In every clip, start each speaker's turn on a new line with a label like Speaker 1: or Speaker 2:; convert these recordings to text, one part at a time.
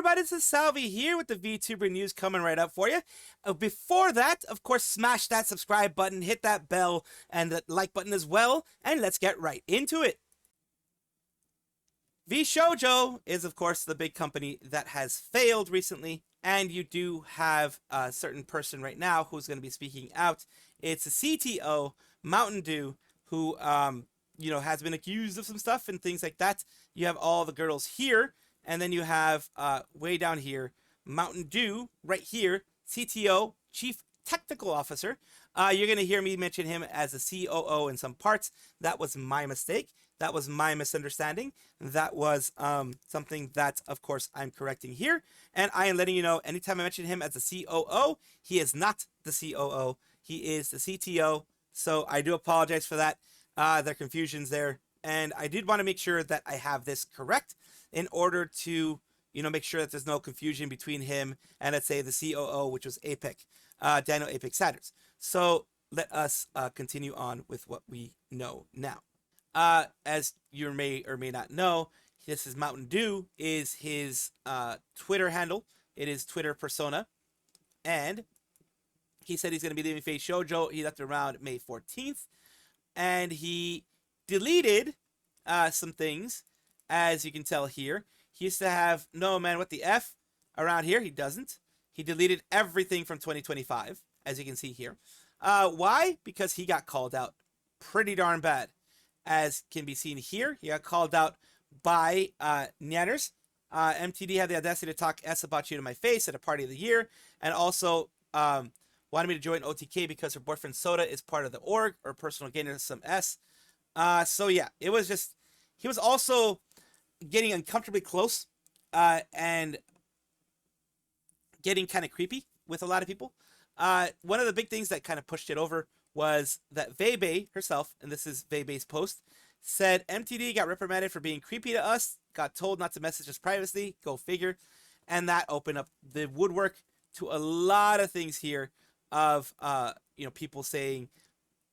Speaker 1: everybody? This is Salvi here with the VTuber news coming right up for you. Before that, of course, smash that subscribe button, hit that bell, and the like button as well, and let's get right into it. Vshojo is, of course, the big company that has failed recently, and you do have a certain person right now who's going to be speaking out. It's the CTO, Mowtendoo, who, has been accused of some stuff and things like that. You have all the girls here, and then you have, way down here, Mowtendoo, right here, CTO, Chief Technical Officer. You're going to hear me mention him as a COO in some parts. That was my mistake. That was my misunderstanding. That was something that, of course, I'm correcting here. And I am letting you know, anytime I mention him as a COO, he is not the COO. He is the CTO. So I do apologize for that. There are confusions there. And I did want to make sure that I have this correct in order to, make sure that there's no confusion between him and, let's say, the COO, which was APEC, Daniel APEC Sanders. So let us continue on with what we know now. As you may or may not know, this is Mowtendoo is his Twitter handle. It is Twitter persona. And he said he's going to be leaving VShojo. He left around May 14th. And he deleted some things, as you can tell here. He used to have, no man, what the F around here. He doesn't. He deleted everything from 2025, as you can see here. Why? Because he got called out pretty darn bad. As can be seen here, he got called out by Nyanners. MTD had the audacity to talk S about you to my face at a party of the year, and also wanted me to join OTK because her boyfriend Soda is part of the org, or personal gain or some S. So yeah, it was just, he was also getting uncomfortably close and getting kind of creepy with a lot of people. One of the big things that kind of pushed it over was that Vebe herself, and this is Vebe's post, said MTD got reprimanded for being creepy to us, got told not to message us privately, go figure, and that opened up the woodwork to a lot of things here of, people saying,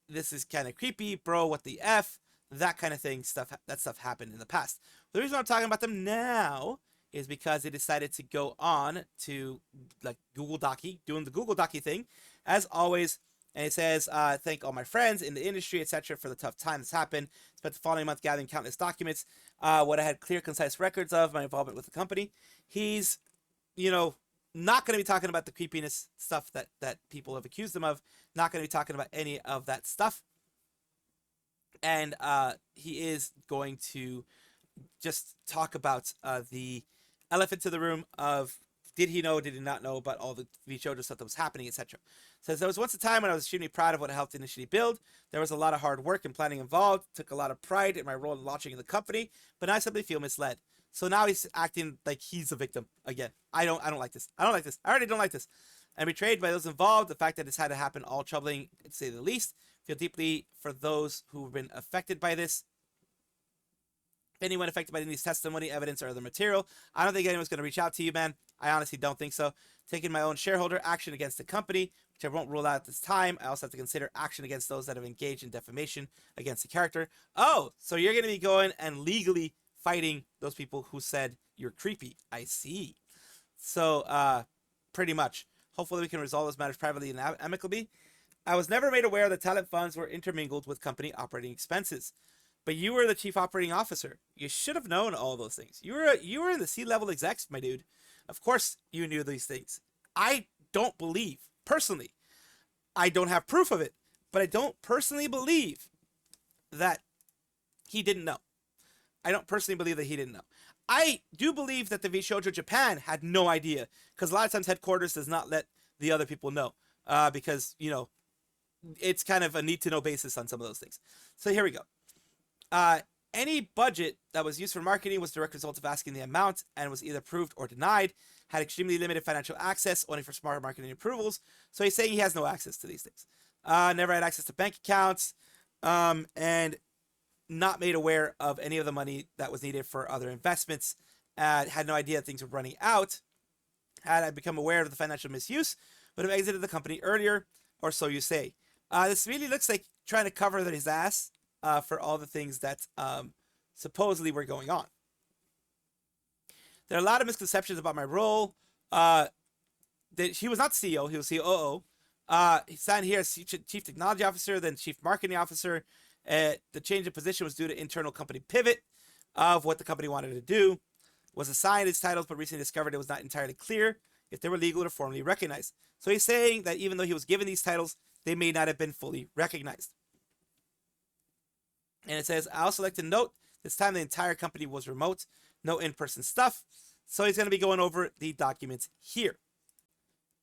Speaker 1: this is kind of creepy, bro, what the F, that kind of thing, that stuff happened in the past. The reason I'm talking about them now is because they decided to go on to, like, Google Docky, doing the Google Docky thing, as always. And it says, thank all my friends in the industry, etc. for the tough time that's happened. Spent the following month gathering countless documents, what I had clear, concise records of my involvement with the company. He's, not going to be talking about the creepiness stuff that people have accused him of. Not going to be talking about any of that stuff. And he is going to just talk about the elephant in the room of, did he know, did he not know about all the VShojo stuff that was happening, etc. Says, there was once a time when I was extremely proud of what I helped initially build. There was a lot of hard work and planning involved. Took a lot of pride in my role in launching the company, but now I simply feel misled. So now he's acting like he's a victim again. I don't like this. I don't like this. I already don't like this. I'm betrayed by those involved. The fact that it's had to happen, all troubling, to say the least. Feel deeply for those who've been affected by this. Anyone affected by any of these testimony, evidence, or other material, I don't think anyone's going to reach out to you, man. I honestly don't think so. Taking my own shareholder action against the company, which I won't rule out at this time. I also have to consider action against those that have engaged in defamation against the character. Oh, so you're going to be going and legally fighting those people who said you're creepy. I see. So, pretty much. Hopefully we can resolve those matters privately and amicably. I was never made aware that talent funds were intermingled with company operating expenses. But you were the chief operating officer. You should have known all those things. You were in the C-level execs, my dude. Of course you knew these things. I don't believe, personally, I don't have proof of it, but I don't personally believe that he didn't know. I don't personally believe that he didn't know. I do believe that the VShojo Japan had no idea, because a lot of times headquarters does not let the other people know, because, it's kind of a need-to-know basis on some of those things. So here we go. Any budget that was used for marketing was a direct result of asking the amount and was either approved or denied, had extremely limited financial access, only for smart marketing approvals. So he's saying he has no access to these things. Never had access to bank accounts, and not made aware of any of the money that was needed for other investments. Had no idea things were running out. Had I become aware of the financial misuse, would have exited the company earlier, or so you say. This really looks like trying to cover his ass for all the things that supposedly were going on. There are a lot of misconceptions about my role. That he was not CEO, he was COO. He signed here as Chief Technology Officer, then Chief Marketing Officer. The change of position was due to internal company pivot of what the company wanted to do. Was assigned his titles, but recently discovered it was not entirely clear if they were legal or formally recognized. So he's saying that even though he was given these titles, they may not have been fully recognized. And it says, I also like to note, this time the entire company was remote, no in-person stuff. So he's going to be going over the documents here.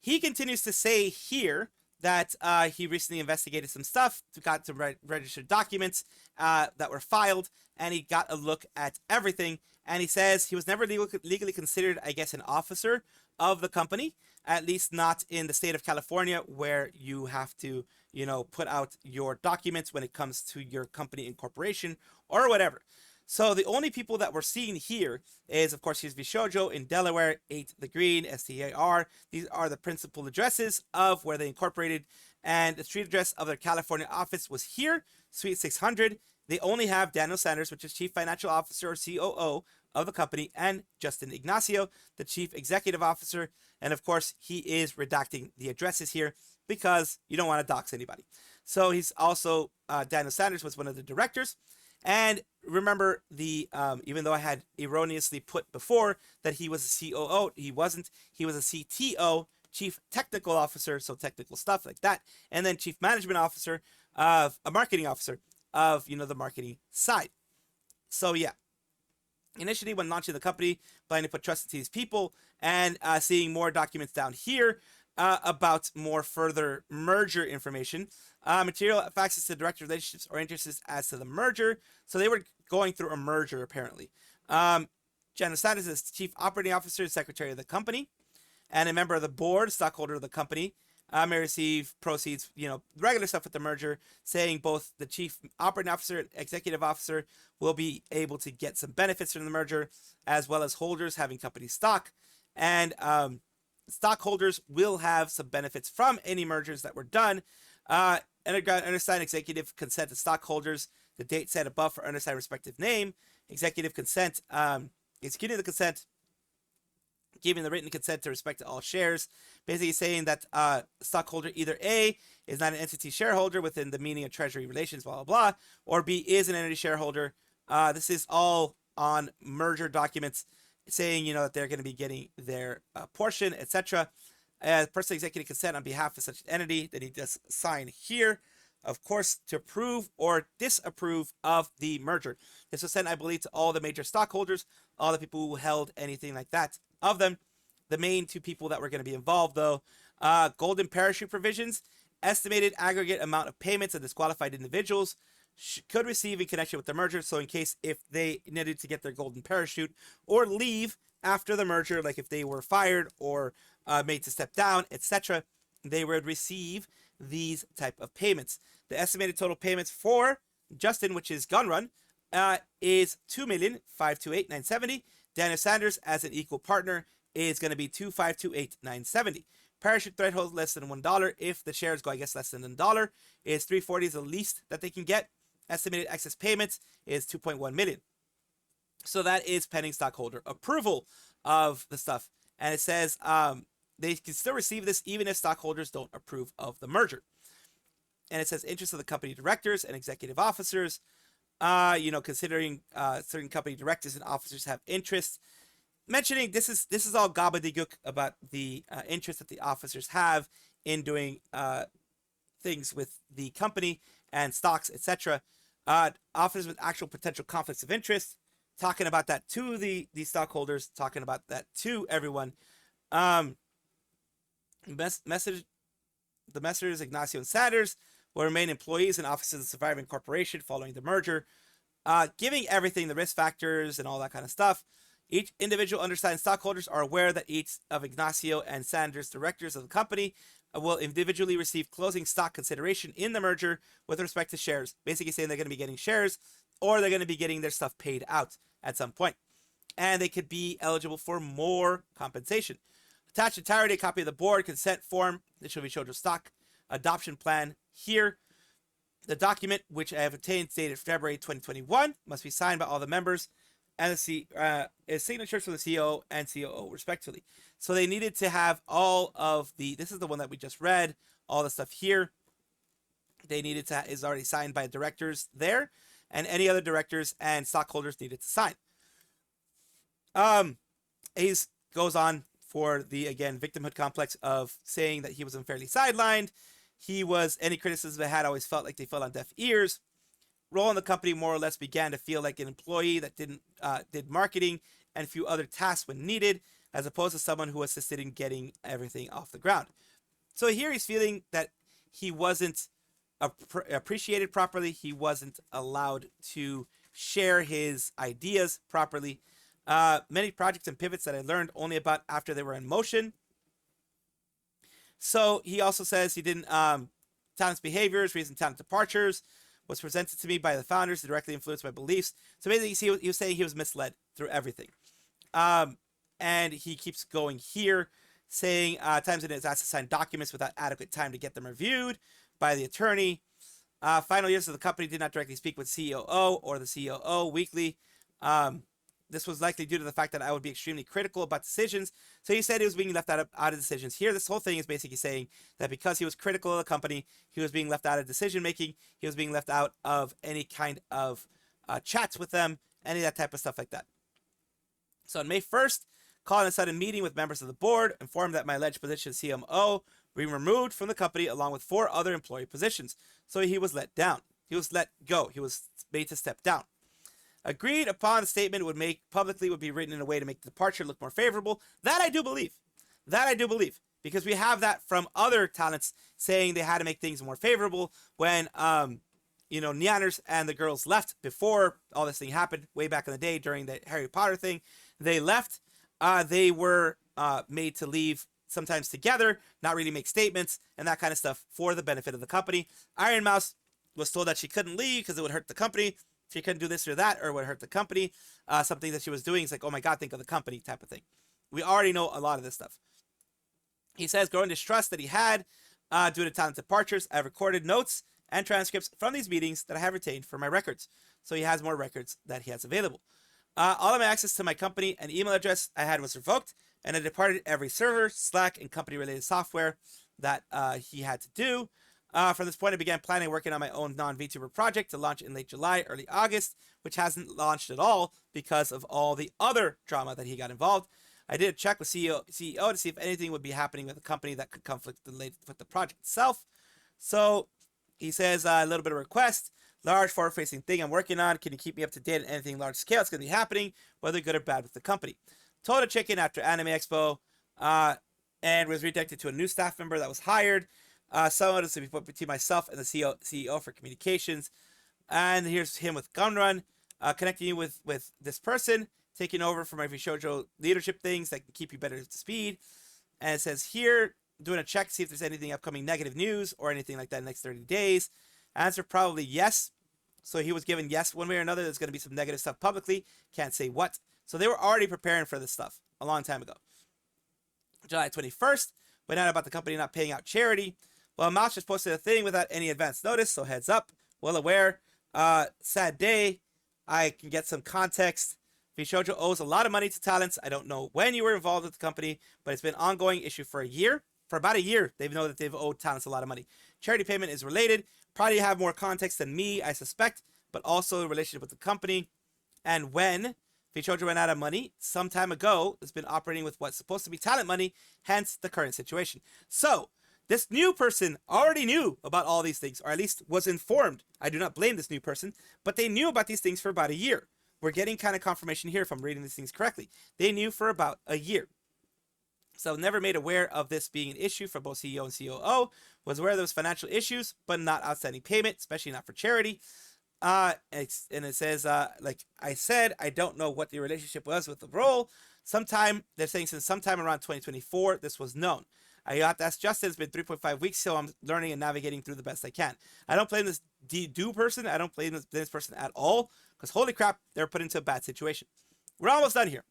Speaker 1: He continues to say here that he recently investigated some stuff, got some registered documents that were filed, and he got a look at everything. And he says he was never legally considered, I guess, an officer of the company, at least not in the state of California, where you have to, you know, put out your documents when it comes to your company incorporation or whatever. So the only people that we're seeing here is, of course, here's Vshojo in Delaware, 8 the Green, STAR. These are the principal addresses of where they incorporated, and the street address of their California office was here, Suite 600. They only have Daniel Sanders, which is Chief Financial Officer or COO of the company, and Justin Ignacio, the Chief Executive Officer. And of course, he is redacting the addresses here because you don't want to dox anybody. So he's also, Daniel Sanders was one of the directors. And remember, even though I had erroneously put before that he was a COO, he wasn't. He was a CTO, Chief Technical Officer, so technical stuff like that, and then Chief Management Officer of a marketing officer of, you know, the marketing side. So yeah, initially when launching the company, planning to put trust into these people, and seeing more documents down here about more further merger information. Material facts as to director relationships or interests as to the merger. So they were going through a merger, apparently. Daniel Sanders is Chief Operating Officer and Secretary of the company, and a member of the board, stockholder of the company. May receive proceeds, you know, regular stuff with the merger, saying both the Chief Operating Officer and Executive Officer will be able to get some benefits from the merger, as well as holders having company stock. And stockholders will have some benefits from any mergers that were done. Undersigned executive consent to stockholders, the date set above for undersigned respective name, executive consent, executing the consent, giving the written consent to respect to all shares, basically saying that stockholder either A is not an entity shareholder within the meaning of treasury relations, blah, blah, blah, or B is an entity shareholder. This is all on merger documents saying, you know, that they're going to be getting their portion, etc. Personal executive consent on behalf of such an entity that he does sign here, of course, to approve or disapprove of the merger. This was sent, I believe, to all the major stockholders, all the people who held anything like that of them. The main two people that were going to be involved, though, golden parachute provisions, estimated aggregate amount of payments of disqualified individuals could receive in connection with the merger. So in case if they needed to get their golden parachute or leave after the merger, like if they were fired or made to step down, etc., they would receive these type of payments. The estimated total payments for Justin, which is Gunrun, is $2,528,970. Daniel Sanders, as an equal partner, is going to be $2,528,970. Parachute threshold less than $1. If the shares go, I guess, less than $1, is $340 is the least that they can get. Estimated excess payments is $2.1 million. So that is pending stockholder approval of the stuff. And it says they can still receive this even if stockholders don't approve of the merger. And it says interest of the company directors and executive officers. Considering certain company directors and officers have interest. Mentioning this is all gobbledygook about the interest that the officers have in doing things with the company and stocks, etc. Officers with actual potential conflicts of interest, talking about that to the stockholders, talking about that to everyone. The messers Ignacio and Sanders will remain employees and officers of the surviving corporation following the merger, giving everything, the risk factors and all that kind of stuff. Each individual undersigned stockholders are aware that each of Ignacio and Sanders, directors of the company, will individually receive closing stock consideration in the merger with respect to shares. Basically saying they're going to be getting shares or they're going to be getting their stuff paid out at some point. And they could be eligible for more compensation. Attached entirety, a copy of the board consent form. This will be Vshojo stock adoption plan here. The document, which I have obtained, dated February 2021, must be signed by all the members and his signatures from the CEO and COO respectively. So they needed to have all of this is the one that we just read, all the stuff here. They needed to is already signed by directors there, and any other directors and stockholders needed to sign. Hayes goes on for the, again, victimhood complex of saying that he was unfairly sidelined. Any criticism they had always felt like they fell on deaf ears. Role in the company more or less began to feel like an employee that did marketing and a few other tasks when needed, as opposed to someone who assisted in getting everything off the ground. So here he's feeling that he wasn't appreciated properly. He wasn't allowed to share his ideas properly. Many projects and pivots that I learned only about after they were in motion. So he also says he didn't, talent's behaviors, recent talent departures was presented to me by the founders, directly influenced my beliefs. So basically he was saying he was misled through everything. And he keeps going here, saying times it is asked to sign documents without adequate time to get them reviewed by the attorney. Final years of the company did not directly speak with COO or the COO weekly. This was likely due to the fact that I would be extremely critical about decisions. So he said he was being left out of decisions. Here, this whole thing is basically saying that because he was critical of the company, he was being left out of decision making. He was being left out of any kind of chats with them, any of that type of stuff like that. So on May 1st, called a sudden meeting with members of the board, informed that my alleged position as CMO being removed from the company along with 4 other employee positions. So he was let down. He was let go. He was made to step down. Agreed upon the statement would be written in a way to make the departure look more favorable. That I do believe. Because we have that from other talents saying they had to make things more favorable when, Neander's and the girls left before all this thing happened way back in the day during the Harry Potter thing. They left. They were made to leave sometimes together, not really make statements and that kind of stuff for the benefit of the company. Iron Mouse was told that she couldn't leave because it would hurt the company. She couldn't do this or that, or it would hurt the company. Something that she was doing is like, oh my God, think of the company type of thing. We already know a lot of this stuff. He says, growing distrust that he had due to talent departures. I have recorded notes and transcripts from these meetings that I have retained for my records. So he has more records that he has available. All of my access to my company and email address I had was revoked, and I departed every server, Slack, and company-related software that he had to do. From this point, I began planning and working on my own non-VTuber project to launch in late July, early August, which hasn't launched at all because of all the other drama that he got involved. I did check with CEO to see if anything would be happening with the company that could conflict with the project itself. So he says a little bit of request, large forward-facing thing I'm working on. Can you keep me up to date on anything large scale that's going to be happening, whether good or bad with the company? Told a check-in after Anime Expo and was redirected to a new staff member that was hired. Someone is to be put between myself and the CEO for communications. And here's him with Gunrun, connecting you with this person, taking over for my Vshojo leadership things that can keep you better to speed. And it says here, doing a check to see if there's anything upcoming negative news or anything like that in the next 30 days. Answer probably yes. So he was given yes one way or another. There's going to be some negative stuff publicly. Can't say what. So they were already preparing for this stuff a long time ago. July 21st, went out about the company not paying out charity. Well, Mouse just posted a thing without any advance notice, so heads up. Well aware. Sad day. I can get some context. Vshojo owes a lot of money to talents. I don't know when you were involved with the company, but it's been an ongoing issue for a year. For about a year, they know that they've owed talents a lot of money. Charity payment is related. Probably have more context than me, I suspect, but also the relationship with the company. And when Vshojo ran out of money some time ago, it's been operating with what's supposed to be talent money, hence the current situation. So, this new person already knew about all these things, or at least was informed. I do not blame this new person, but they knew about these things for about a year. We're getting kind of confirmation here if I'm reading these things correctly. They knew for about a year. So never made aware of this being an issue for both CEO and COO. Was aware there was financial issues, but not outstanding payment, especially not for charity. And it says, like I said, I don't know what the relationship was with the role. They're saying since sometime around 2024, this was known. I have to ask Justin, it's been 3.5 weeks, so I'm learning and navigating through the best I can. I don't blame this do person. I don't blame this person at all, because holy crap, they're put into a bad situation. We're almost done here.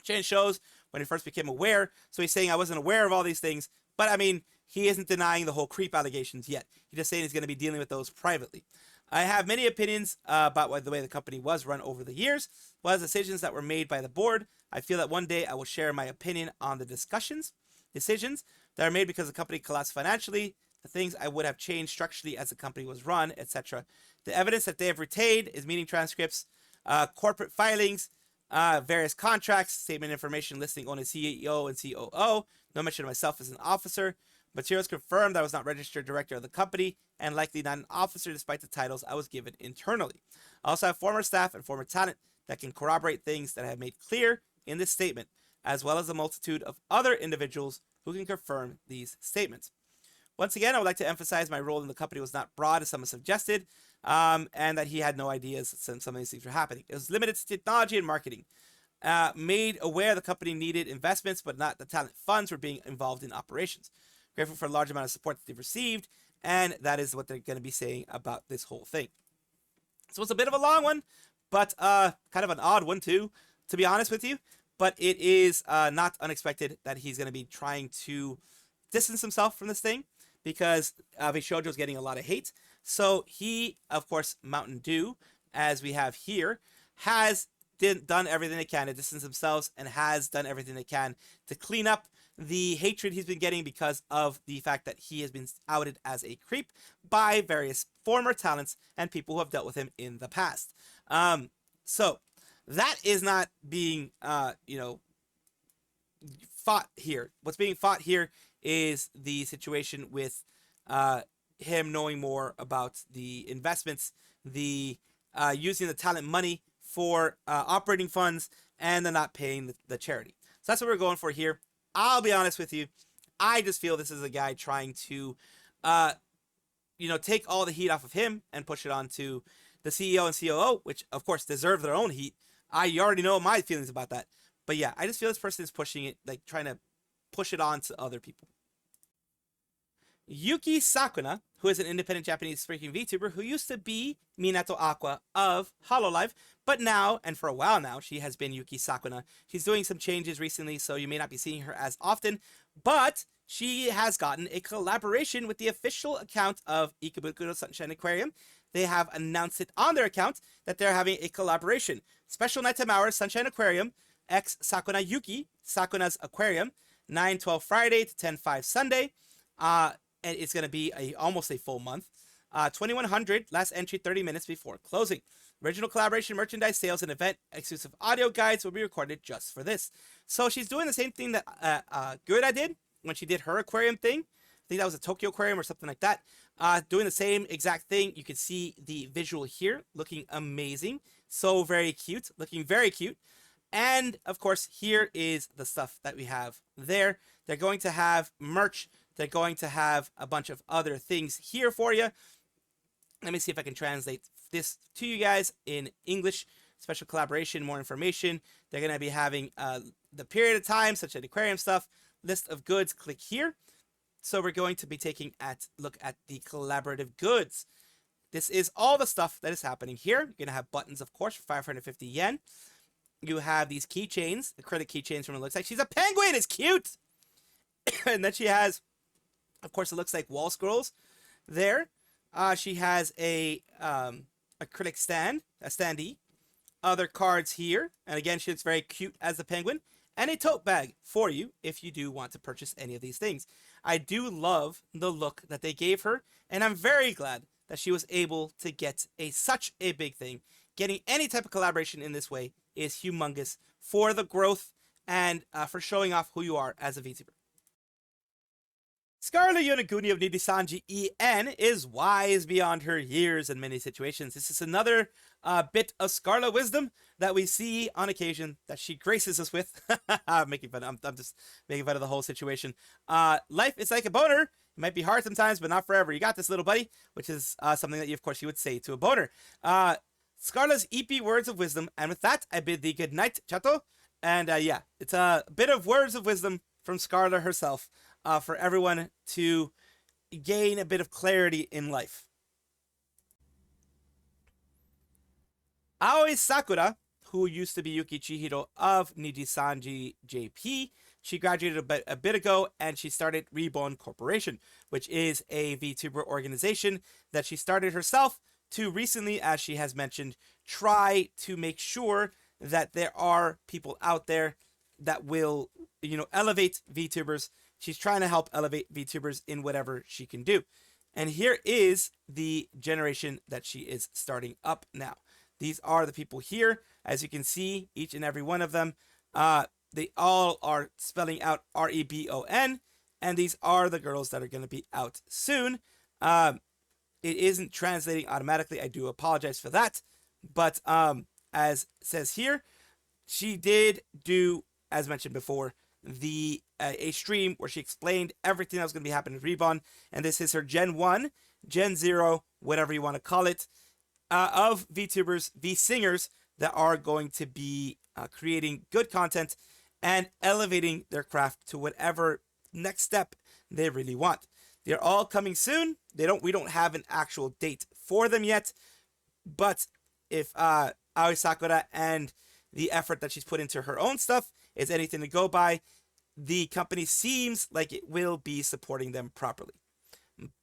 Speaker 1: Chain shows when he first became aware. So he's saying I wasn't aware of all these things, but I mean, he isn't denying the whole creep allegations yet. He's just saying he's going to be dealing with those privately. I have many opinions about the way the company was run over the years, was decisions that were made by the board. I feel that one day I will share my opinion on the decisions that are made because the company collapsed financially, the things I would have changed structurally as the company was run, etc. The evidence that they have retained is meeting transcripts, corporate filings, various contracts, statement information listing only CEO and COO, no mention of myself as an officer. Materials confirmed I was not registered director of the company and likely not an officer despite the titles I was given internally. I also have former staff and former talent that can corroborate things that I have made clear in this statement, as well as a multitude of other individuals who can confirm these statements. Once again, I would like to emphasize my role in the company was not broad as some have suggested, and that he had no ideas since some of these things were happening. It was limited to technology and marketing. Made aware the company needed investments, but not the talent funds were being involved in operations. Grateful for a large amount of support that they've received, and that is what they're going to be saying about this whole thing. So it's a bit of a long one, but kind of an odd one too, to be honest with you. But it is not unexpected that he's going to be trying to distance himself from this thing because Vshojo is getting a lot of hate. So he, of course, Mowtendoo, as we have here, has done everything they can to distance themselves and has done everything they can to clean up the hatred he's been getting because of the fact that he has been outed as a creep by various former talents and people who have dealt with him in the past. So that is not being, fought here. What's being fought here is the situation with him knowing more about the investments, the using the talent money for operating funds, and the not paying the charity. So that's what we're going for here. I'll be honest with you. I just feel this is a guy trying to, take all the heat off of him and push it onto the CEO and COO, which of course deserve their own heat. You already know my feelings about that. But yeah, I just feel this person is pushing it, like trying to push it on to other people. Yuki Sakuna, who is an independent Japanese speaking VTuber who used to be Minato Aqua of hololive, but now, and for a while now, she has been Yuki Sakuna. She's doing some changes recently, so you may not be seeing her as often, but she has gotten a collaboration with the official account of Ikebukuro Sunshine Aquarium. They have announced it on their account that they're having a collaboration. Special nighttime hours, Sunshine Aquarium, X Sakuna Yuki, Sakuna's Aquarium, 9/12 Friday to 10/5 Sunday. And it's going to be almost a full month. 2100, last entry 30 minutes before closing. Original collaboration, merchandise, sales, and event exclusive audio guides will be recorded just for this. So she's doing the same thing that Gura did when she did her aquarium thing. I think that was a Tokyo Aquarium or something like that. Doing the same exact thing. You can see the visual here looking amazing. So very cute, looking very cute. And of course, here is the stuff that we have there. They're going to have merch. They're going to have a bunch of other things here for you. Let me see if I can translate this to you guys in English. Special collaboration, more information. They're going to be having the period of time, such as aquarium stuff, list of goods. Click here. So we're going to be taking a look at the collaborative goods. This is all the stuff that is happening here. You're going to have buttons, of course, for 550 yen. You have these keychains, acrylic keychains from what it looks like. She's a penguin. It's cute. And then she has, of course, it looks like wall scrolls there. She has a acrylic stand, a standee. Other cards here. And again, she looks very cute as the penguin. And a tote bag for you if you do want to purchase any of these things. I do love the look that they gave her. And I'm very glad that she was able to get such a big thing. Getting any type of collaboration in this way is humongous for the growth and for showing off who you are as a VTuber. Scarle Yonaguni of Nidisanji En is wise beyond her years in many situations. This is another bit of Scarle wisdom that we see on occasion that she graces us with. I'm just making fun of the whole situation. Life is like a boner. It might be hard sometimes, but not forever. You got this, little buddy, which is something that you, of course, you would say to a boner. Scarle's EP words of wisdom. And with that, I bid thee good night, Chato. And yeah, it's a bit of words of wisdom from Scarle herself. For everyone to gain a bit of clarity in life. Aoi Sakura, who used to be Yuki Chihiro of Nijisanji JP, she graduated a bit ago and she started Reborn Corporation, which is a VTuber organization that she started herself to recently, as she has mentioned, try to make sure that there are people out there that will, elevate VTubers. She's trying to help elevate VTubers in whatever she can do. And here is the generation that she is starting up now. These are the people here. As you can see, each and every one of them, they all are spelling out REBON. And these are the girls that are going to be out soon. It isn't translating automatically. I do apologize for that. But as it says here, she did do, as mentioned before, a stream where she explained everything that was going to be happening with Reborn, and this is her Gen 1, Gen 0, whatever you want to call it, of VTubers, V-singers that are going to be creating good content and elevating their craft to whatever next step they really want. They're all coming soon. We don't have an actual date for them yet, but if Aoi Sakura and the effort that she's put into her own stuff is anything to go by, the company seems like it will be supporting them properly.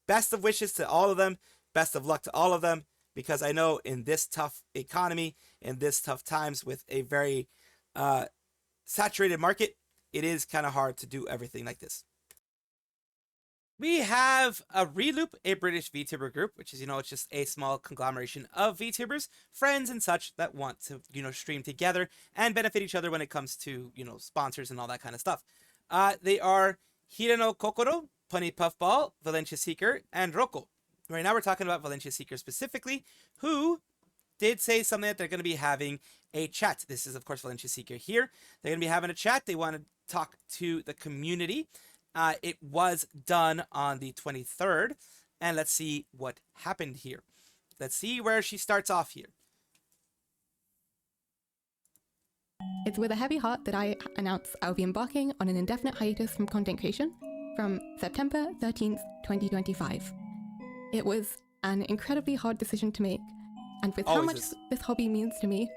Speaker 1: Best of wishes to all of them. Best of luck to all of them, because I know in this tough economy, in this tough times with a very saturated market, it is kind of hard to do everything like this. We have a Reloop, a British VTuber group, which is, it's just a small conglomeration of VTubers, friends and such that want to, stream together and benefit each other when it comes to, sponsors and all that kind of stuff. They are Hirano Kokoro, Punny Puffball, Valentia Seeker, and Roko. Right now we're talking about Valentia Seeker specifically, who did say something that they're going to be having a chat. This is, of course, Valentia Seeker here. They're going to be having a chat. They want to talk to the community. It was done on the 23rd, and let's see what happened here. Let's see where she starts off here.
Speaker 2: It's with a heavy heart that I announce I'll be embarking on an indefinite hiatus from content creation from September 13th, 2025. It was an incredibly hard decision to make, and with how much this hobby means to me,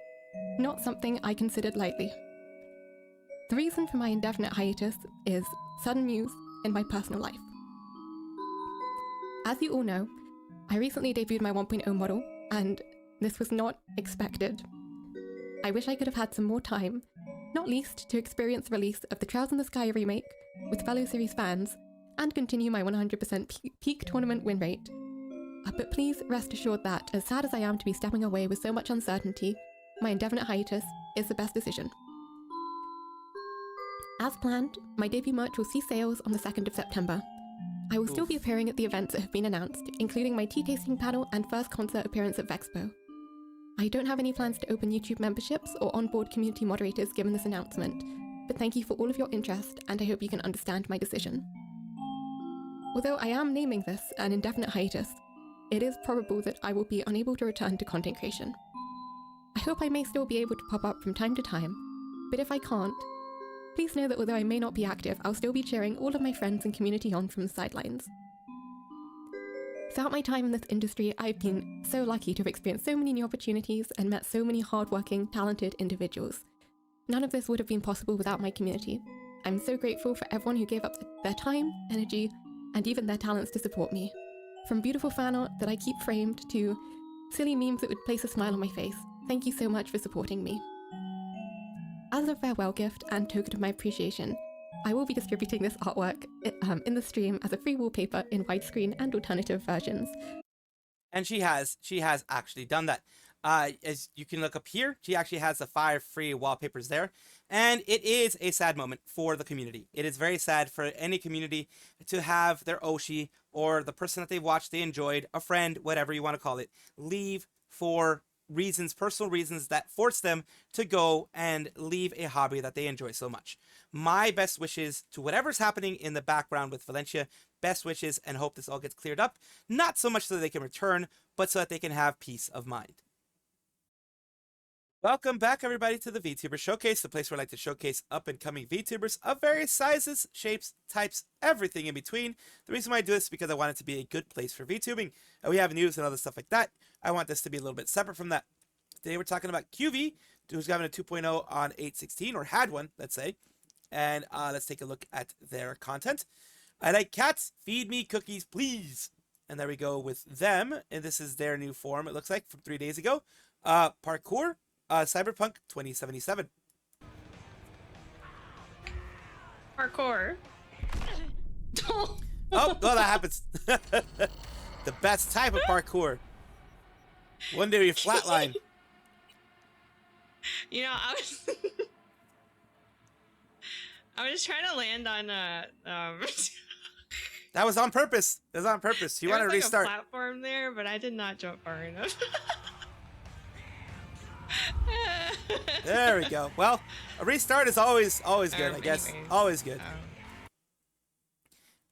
Speaker 2: not something I considered lightly. The reason for my indefinite hiatus is sudden news in my personal life. As you all know, I recently debuted my 1.0 model, and this was not expected. I wish I could have had some more time, not least to experience the release of the Trails in the Sky remake with fellow series fans, and continue my 100% peak tournament win rate. But please rest assured that, as sad as I am to be stepping away with so much uncertainty, my indefinite hiatus is the best decision. As planned, my debut merch will see sales on the 2nd of September. I will still be appearing at the events that have been announced, including my tea tasting panel and first concert appearance at Vexpo. I don't have any plans to open YouTube memberships or onboard community moderators given this announcement, but thank you for all of your interest, and I hope you can understand my decision. Although I am naming this an indefinite hiatus, it is probable that I will be unable to return to content creation. I hope I may still be able to pop up from time to time, but if I can't, please know that although I may not be active, I'll still be cheering all of my friends and community on from the sidelines. Throughout my time in this industry, I've been so lucky to have experienced so many new opportunities and met so many hardworking, talented individuals. None of this would have been possible without my community. I'm so grateful for everyone who gave up their time, energy, and even their talents to support me. From beautiful fan art that I keep framed to silly memes that would place a smile on my face, thank you so much for supporting me. As a farewell gift and token of my appreciation, I will be distributing this artwork in the stream as a free wallpaper in widescreen and alternative versions.
Speaker 1: And she has actually done that. As you can look up here, she actually has the 5 free wallpapers there. And it is a sad moment for the community. It is very sad for any community to have their Oshi or the person that they watched, they enjoyed, a friend, whatever you want to call it, leave for reasons, personal reasons that force them to go and leave a hobby that they enjoy so much. My best wishes to whatever's happening in the background with Valentia, best wishes, and hope this all gets cleared up. Not so much so that they can return, but so that they can have peace of mind. Welcome back, everybody, to the VTuber Showcase, the place where I like to showcase up-and-coming VTubers of various sizes, shapes, types, everything in between. The reason why I do this is because I want it to be a good place for VTubing. We have news and other stuff like that. I want this to be a little bit separate from that. Today we're talking about Kyuvi, who's having a 2.0 on 8.16, or had one, let's say. And let's take a look at their content. I like cats. Feed me cookies, please. And there we go with them. And this is their new form, it looks like, from 3 days ago. Parkour, Cyberpunk 2077.
Speaker 3: Parkour.
Speaker 1: Oh, that happens. The best type of parkour. One day we flatline.
Speaker 3: You know, I was trying to land on
Speaker 1: That was on purpose. It was on purpose. You want to
Speaker 3: like
Speaker 1: restart.
Speaker 3: a platform there, but I did not jump far enough.
Speaker 1: There we go. Well, a restart is always good, I guess.
Speaker 3: Anyways,
Speaker 1: Always good.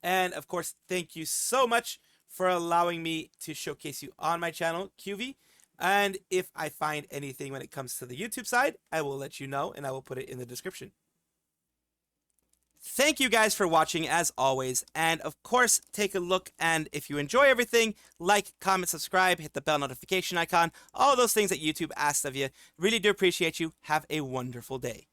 Speaker 1: And of course, thank you so much for allowing me to showcase you on my channel, Kyuvi. And if I find anything when it comes to the YouTube side, I will let you know and I will put it in the description. Thank you guys for watching as always. And of course, take a look, and if you enjoy everything, like, comment, subscribe, hit the bell notification icon, all those things that YouTube asks of you. Really do appreciate you. Have a wonderful day.